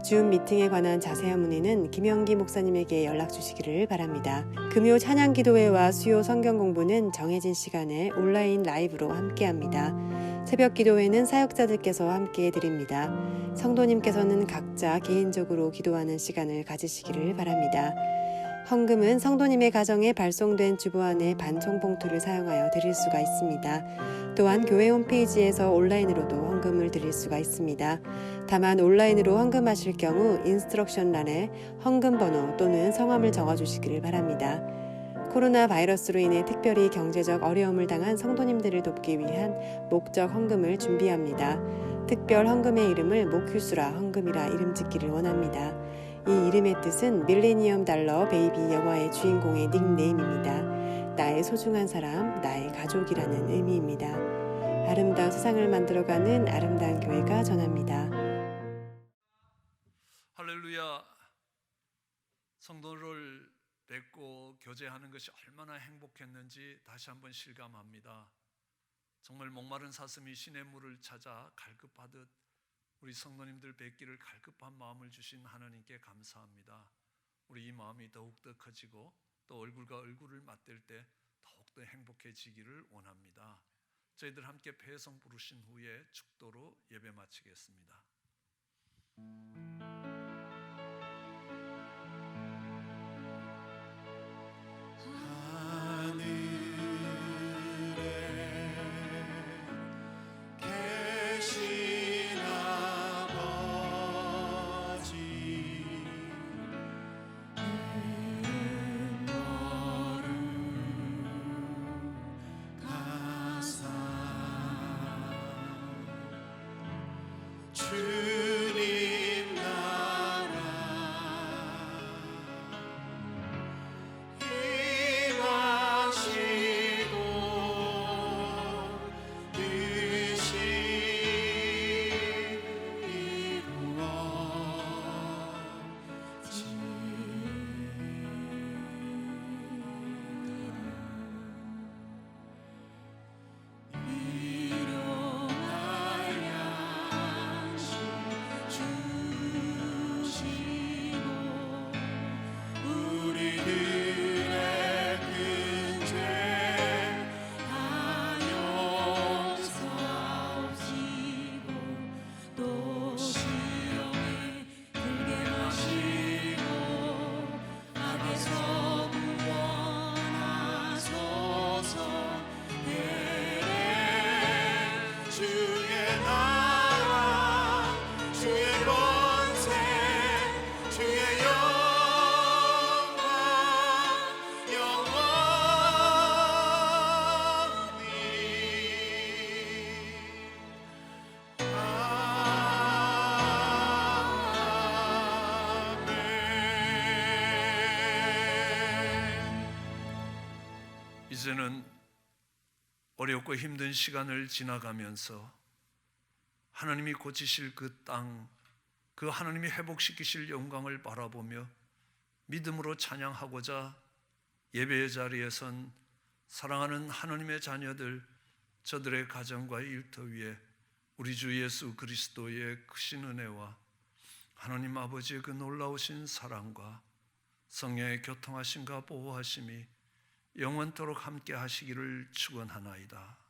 줌 미팅에 관한 자세한 문의는 김영기 목사님에게 연락 주시기를 바랍니다. 금요 찬양 기도회와 수요 성경 공부는 정해진 시간에 온라인 라이브로 함께합니다. 새벽 기도회는 사역자들께서 함께 드립니다. 성도님께서는 각자 개인적으로 기도하는 시간을 가지시기를 바랍니다. 헌금은 성도님의 가정에 발송된 주보안의 반송 봉투를 사용하여 드릴 수가 있습니다. 또한 교회 홈페이지에서 온라인으로도 헌금을 드릴 수가 있습니다. 다만 온라인으로 헌금하실 경우 인스트럭션란에 헌금 번호 또는 성함을 적어주시기를 바랍니다. 코로나 바이러스로 인해 특별히 경제적 어려움을 당한 성도님들을 돕기 위한 목적 헌금을 준비합니다. 특별 헌금의 이름을 목휴수라 헌금이라 이름 짓기를 원합니다. 이 이름의 뜻은 밀레니엄 달러 베이비 영화의 주인공의 닉네임입니다. 나의 소중한 사람, 나의 가족이라는 의미입니다. 아름다운 세상을 만들어가는 아름다운 교회가 전합니다. 할렐루야. 성도를 뵙고 교제하는 것이 얼마나 행복했는지 다시 한번 실감합니다. 정말 목마른 사슴이 시냇물을 찾아 갈급하듯 우리 성도님들 뵙기를 갈급한 마음을 주신 하나님께 감사합니다. 우리 이 마음이 더욱더 커지고 또 얼굴과 얼굴을 맞댈 때 더욱더 행복해지기를 원합니다. 저희들 함께 배성 부르신 후에 축도로 예배 마치겠습니다. 주님 나라 임하시고 뜻이 이제는 어렵고 힘든 시간을 지나가면서 하나님이 고치실 그 땅, 그 하나님이 회복시키실 영광을 바라보며 믿음으로 찬양하고자 예배의 자리에 선 사랑하는 하나님의 자녀들, 저들의 가정과 일터 위에 우리 주 예수 그리스도의 크신 은혜와 하나님 아버지의 그 놀라우신 사랑과 성령의 교통하심과 보호하심이 영원토록 함께 하시기를 축원하나이다.